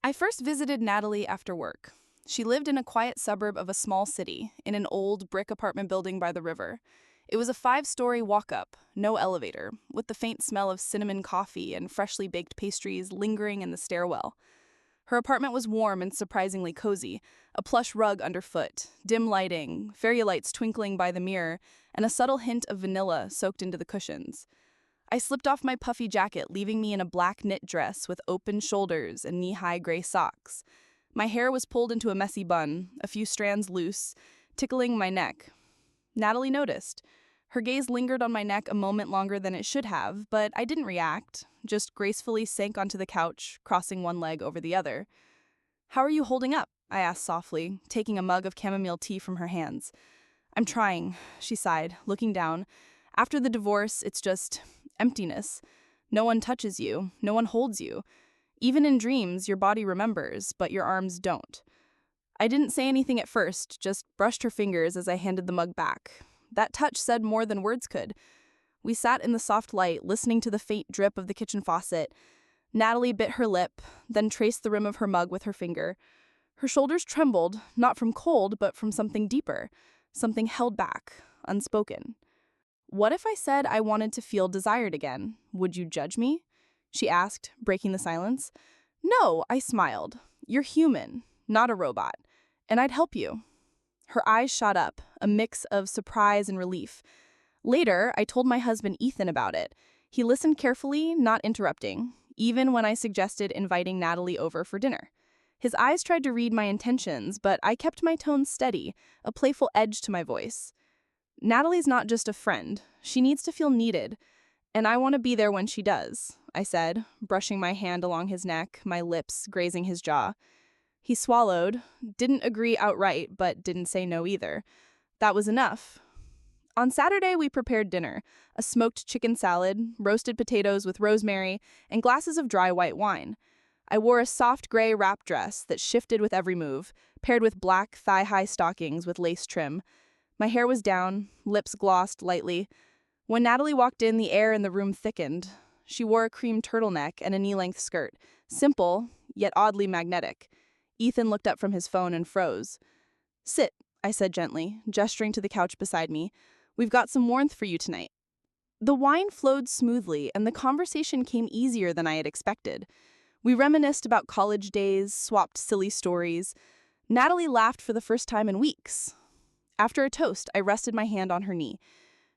I first visited Natalie after work. She lived in a quiet suburb of a small city, in an old brick apartment building by the river. It was a 5-story walk up, no elevator, with the faint smell of cinnamon coffee and freshly baked pastries lingering in the stairwell. Her apartment was warm and surprisingly cozy, a plush rug underfoot, dim lighting, fairy lights twinkling by the mirror, and a subtle hint of vanilla soaked into the cushions. I slipped off my puffy jacket, leaving me in a black knit dress with open shoulders and knee-high gray socks. My hair was pulled into a messy bun, a few strands loose, tickling my neck. Natalie noticed. Her gaze lingered on my neck a moment longer than it should have, but I didn't react, just gracefully sank onto the couch, crossing one leg over the other. "How are you holding up?" I asked softly, taking a mug of chamomile tea from her hands. "I'm trying," she sighed, looking down. "After the divorce, it's just emptiness. No one touches you, no one holds you. Even in dreams, your body remembers, but your arms don't." I didn't say anything at first, just brushed her fingers as I handed the mug back. That touch said more than words could. We sat in the soft light, listening to the faint drip of the kitchen faucet. Natalie bit her lip, then traced the rim of her mug with her finger. Her shoulders trembled, not from cold, but from something deeper, something held back, unspoken. "What if I said I wanted to feel desired again? Would you judge me?" she asked, breaking the silence. "No," I smiled. "You're human, not a robot, and I'd help you." Her eyes shot up, a mix of surprise and relief. Later, I told my husband Ethan about it. He listened carefully, not interrupting, even when I suggested inviting Natalie over for dinner. His eyes tried to read my intentions, but I kept my tone steady, a playful edge to my voice. "Natalie's not just a friend. She needs to feel needed, and I want to be there when she does," I said, brushing my hand along his neck, my lips grazing his jaw. He swallowed, didn't agree outright, but didn't say no either. That was enough. On Saturday, we prepared dinner, a smoked chicken salad, roasted potatoes with rosemary, and glasses of dry white wine. I wore a soft gray wrap dress that shifted with every move, paired with black thigh-high stockings with lace trim. My hair was down, lips glossed lightly. When Natalie walked in, the air in the room thickened. She wore a cream turtleneck and a knee-length skirt, simple, yet oddly magnetic. Ethan looked up from his phone and froze. "Sit," I said gently, gesturing to the couch beside me. "We've got some warmth for you tonight." The wine flowed smoothly, and the conversation came easier than I had expected. We reminisced about college days, swapped silly stories. Natalie laughed for the first time in weeks. After a toast, I rested my hand on her knee.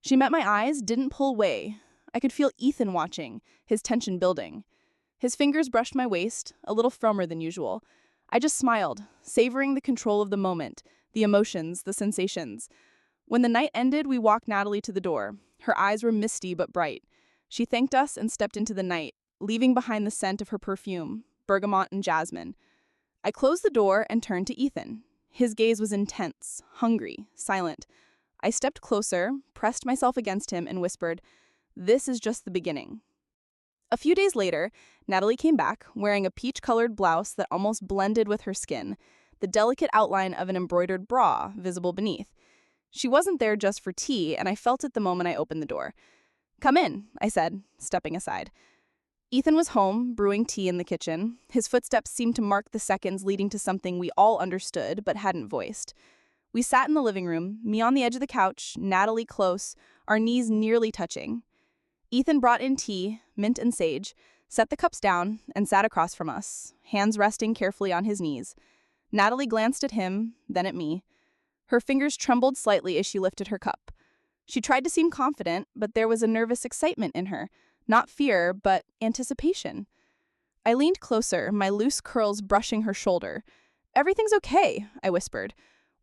She met my eyes, didn't pull away. I could feel Ethan watching, his tension building. His fingers brushed my waist, a little firmer than usual. I just smiled, savoring the control of the moment, the emotions, the sensations. When the night ended, we walked Natalie to the door. Her eyes were misty but bright. She thanked us and stepped into the night, leaving behind the scent of her perfume, bergamot and jasmine. I closed the door and turned to Ethan. His gaze was intense, hungry, silent. I stepped closer, pressed myself against him, and whispered, "This is just the beginning." A few days later, Natalie came back, wearing a peach-colored blouse that almost blended with her skin, the delicate outline of an embroidered bra visible beneath. She wasn't there just for tea, and I felt it the moment I opened the door. "Come in," I said, stepping aside. Ethan was home, brewing tea in the kitchen. His footsteps seemed to mark the seconds leading to something we all understood but hadn't voiced. We sat in the living room, me on the edge of the couch, Natalie close, our knees nearly touching. Ethan brought in tea, mint and sage, set the cups down, and sat across from us, hands resting carefully on his knees. Natalie glanced at him, then at me. Her fingers trembled slightly as she lifted her cup. She tried to seem confident, but there was a nervous excitement in her. Not fear, but anticipation. I leaned closer, my loose curls brushing her shoulder. "Everything's okay," I whispered.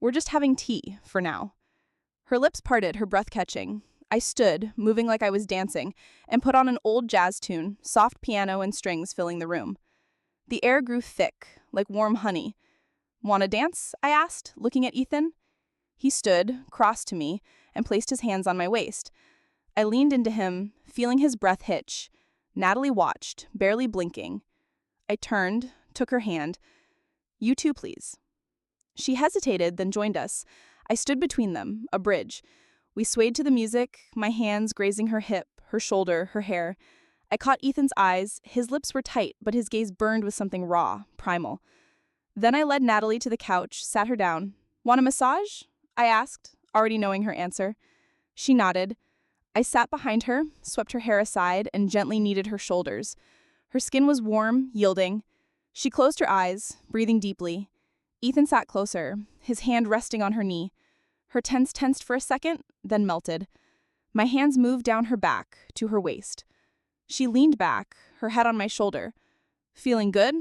"We're just having tea, for now." Her lips parted, her breath catching. I stood, moving like I was dancing, and put on an old jazz tune, soft piano and strings filling the room. The air grew thick, like warm honey. "Want to dance?" I asked, looking at Ethan. He stood, crossed to me, and placed his hands on my waist. I leaned into him, feeling his breath hitch. Natalie watched, barely blinking. I turned, took her hand. "You too, please." She hesitated, then joined us. I stood between them, a bridge. We swayed to the music, my hands grazing her hip, her shoulder, her hair. I caught Ethan's eyes. His lips were tight, but his gaze burned with something raw, primal. Then I led Natalie to the couch, sat her down. Want a massage? I asked, already knowing her answer. She nodded. I sat behind her, swept her hair aside, and gently kneaded her shoulders. Her skin was warm, yielding. She closed her eyes, breathing deeply. Ethan sat closer, his hand resting on her knee. Her tense tensed for a second, then melted. My hands moved down her back, to her waist. She leaned back, her head on my shoulder. Feeling good?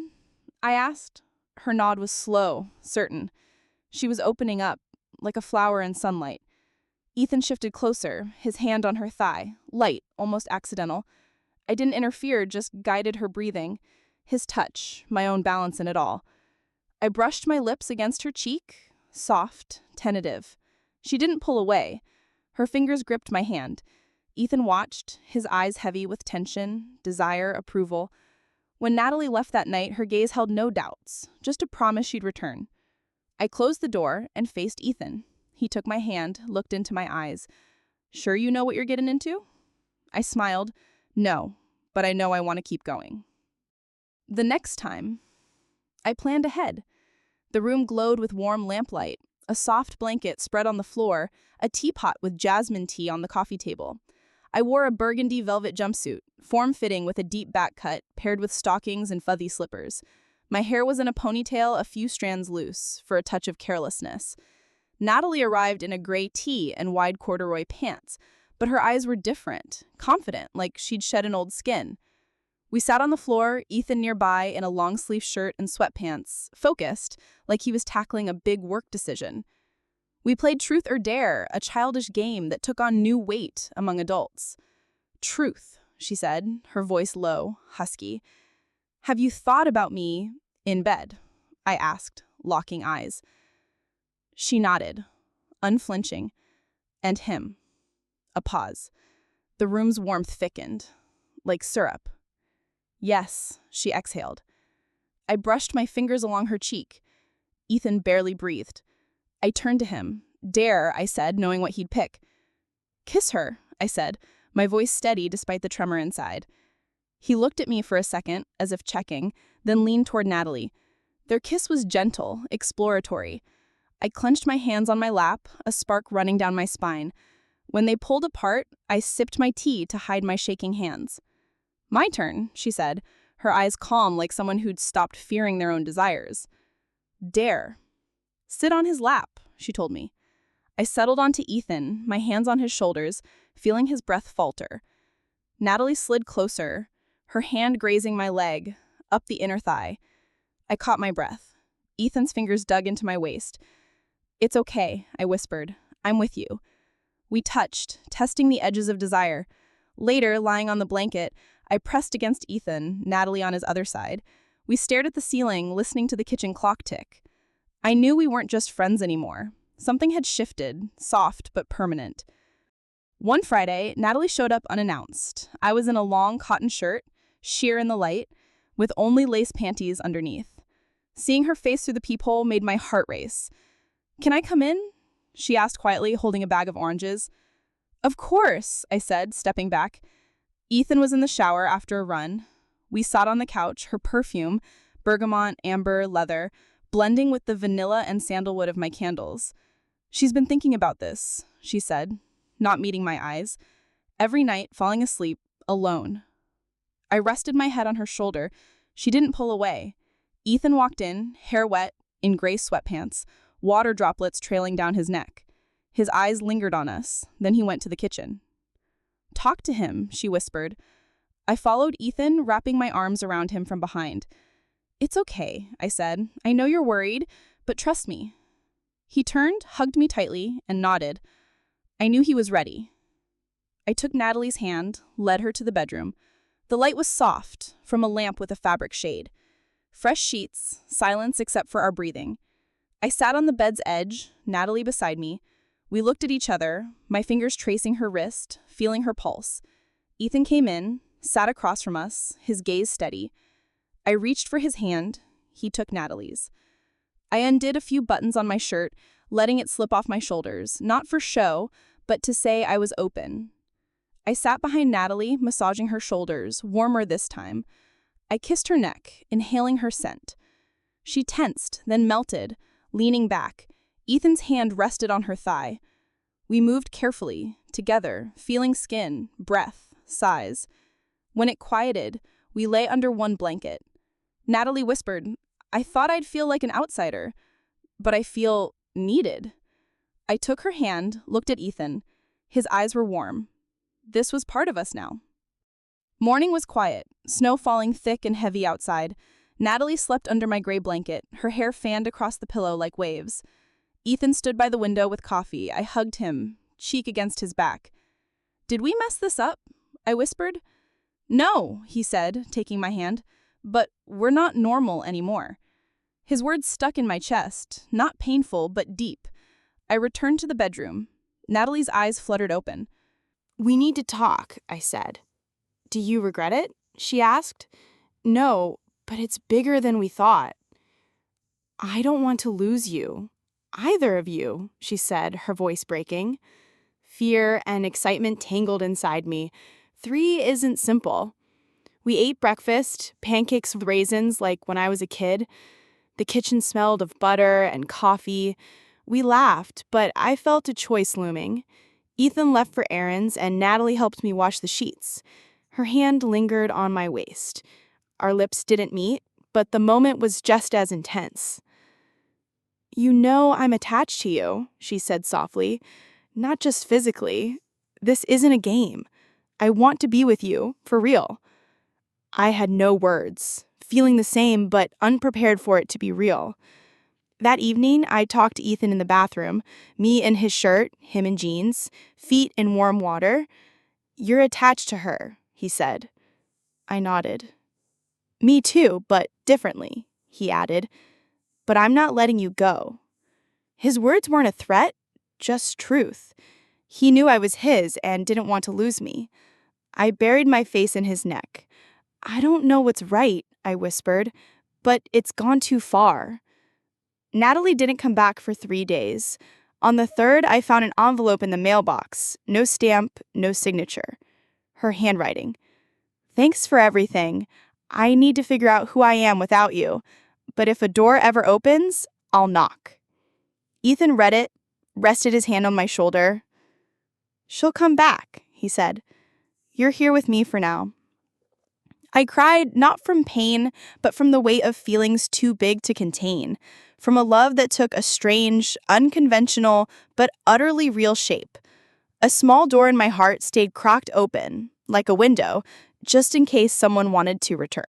I asked. Her nod was slow, certain. She was opening up, like a flower in sunlight. Ethan shifted closer, his hand on her thigh, light, almost accidental. I didn't interfere, just guided her breathing. His touch, my own balance in it all. I brushed my lips against her cheek, soft, tentative. She didn't pull away. Her fingers gripped my hand. Ethan watched, his eyes heavy with tension, desire, approval. When Natalie left that night, her gaze held no doubts, just a promise she'd return. I closed the door and faced Ethan. He took my hand, looked into my eyes. Sure you know what you're getting into? I smiled. No, but I know I want to keep going. The next time, I planned ahead. The room glowed with warm lamplight, a soft blanket spread on the floor, a teapot with jasmine tea on the coffee table. I wore a burgundy velvet jumpsuit, form-fitting with a deep back cut, paired with stockings and fuzzy slippers. My hair was in a ponytail, a few strands loose, for a touch of carelessness. Natalie arrived in a gray tee and wide corduroy pants, but her eyes were different, confident, like she'd shed an old skin. We sat on the floor, Ethan nearby in a long-sleeve shirt and sweatpants, focused, like he was tackling a big work decision. We played Truth or Dare, a childish game that took on new weight among adults. Truth, she said, her voice low, husky. Have you thought about me in bed? I asked, locking eyes. She nodded, unflinching. And him. A pause. The room's warmth thickened, like syrup. Yes, she exhaled. I brushed my fingers along her cheek. Ethan barely breathed. I turned to him. Dare, I said, knowing what he'd pick. Kiss her, I said, my voice steady despite the tremor inside. He looked at me for a second, as if checking, then leaned toward Natalie. Their kiss was gentle, exploratory. I clenched my hands on my lap, a spark running down my spine. When they pulled apart, I sipped my tea to hide my shaking hands. My turn, she said, her eyes calm like someone who'd stopped fearing their own desires. Dare. Sit on his lap, she told me. I settled onto Ethan, my hands on his shoulders, feeling his breath falter. Natalie slid closer, her hand grazing my leg, up the inner thigh. I caught my breath. Ethan's fingers dug into my waist. It's okay, I whispered. I'm with you. We touched, testing the edges of desire. Later, lying on the blanket, I pressed against Ethan, Natalie on his other side. We stared at the ceiling, listening to the kitchen clock tick. I knew we weren't just friends anymore. Something had shifted, soft but permanent. One Friday, Natalie showed up unannounced. I was in a long cotton shirt, sheer in the light, with only lace panties underneath. Seeing her face through the peephole made my heart race. Can I come in? She asked quietly, holding a bag of oranges. Of course, I said, stepping back. Ethan was in the shower after a run. We sat on the couch, her perfume, bergamot, amber, leather, blending with the vanilla and sandalwood of my candles. She's been thinking about this, she said, not meeting my eyes. Every night, falling asleep, alone. I rested my head on her shoulder. She didn't pull away. Ethan walked in, hair wet, in gray sweatpants, water droplets trailing down his neck. His eyes lingered on us, then he went to the kitchen. Talk to him, she whispered. I followed Ethan, wrapping my arms around him from behind. It's okay, I said. I know you're worried, but trust me. He turned, hugged me tightly, and nodded. I knew he was ready. I took Natalie's hand, led her to the bedroom. The light was soft, from a lamp with a fabric shade. Fresh sheets, silence except for our breathing. I sat on the bed's edge, Natalie beside me. We looked at each other, my fingers tracing her wrist, feeling her pulse. Ethan came in, sat across from us, his gaze steady. I reached for his hand. He took Natalie's. I undid a few buttons on my shirt, letting it slip off my shoulders, not for show, but to say I was open. I sat behind Natalie, massaging her shoulders, warmer this time. I kissed her neck, inhaling her scent. She tensed, then melted, leaning back. Ethan's hand rested on her thigh. We moved carefully, together, feeling skin, breath, sighs. When it quieted, we lay under one blanket. Natalie whispered, "I thought I'd feel like an outsider, but I feel needed." I took her hand, looked at Ethan. His eyes were warm. This was part of us now. Morning was quiet, snow falling thick and heavy outside. Natalie slept under my gray blanket, her hair fanned across the pillow like waves. Ethan stood by the window with coffee. I hugged him, cheek against his back. "Did we mess this up?" I whispered. "No," he said, taking my hand, "but we're not normal anymore." His words stuck in my chest, not painful, but deep. I returned to the bedroom. Natalie's eyes fluttered open. "We need to talk," I said. "Do you regret it?" she asked. "No, but it's bigger than we thought." "I don't want to lose you. Either of you," she said, her voice breaking. Fear and excitement tangled inside me. 3 isn't simple. We ate breakfast, pancakes with raisins like when I was a kid. The kitchen smelled of butter and coffee. We laughed, but I felt a choice looming. Ethan left for errands, and Natalie helped me wash the sheets. Her hand lingered on my waist. Our lips didn't meet, but the moment was just as intense. "You know I'm attached to you," she said softly. "Not just physically. This isn't a game. I want to be with you, for real." I had no words, feeling the same but unprepared for it to be real. That evening, I talked to Ethan in the bathroom, me in his shirt, him in jeans, feet in warm water. "You're attached to her," he said. I nodded. "Me too, but differently," he added. "But I'm not letting you go." His words weren't a threat, just truth. He knew I was his and didn't want to lose me. I buried my face in his neck. "I don't know what's right," I whispered, "but it's gone too far." Natalie didn't come back for 3 days. On the 3rd, I found an envelope in the mailbox. No stamp, no signature. Her handwriting. "Thanks for everything. I need to figure out who I am without you. But if a door ever opens, I'll knock." Ethan read it, rested his hand on my shoulder. "She'll come back," he said. "You're here with me for now." I cried not from pain, but from the weight of feelings too big to contain, from a love that took a strange, unconventional, but utterly real shape. A small door in my heart stayed cracked open, like a window, just in case someone wanted to return.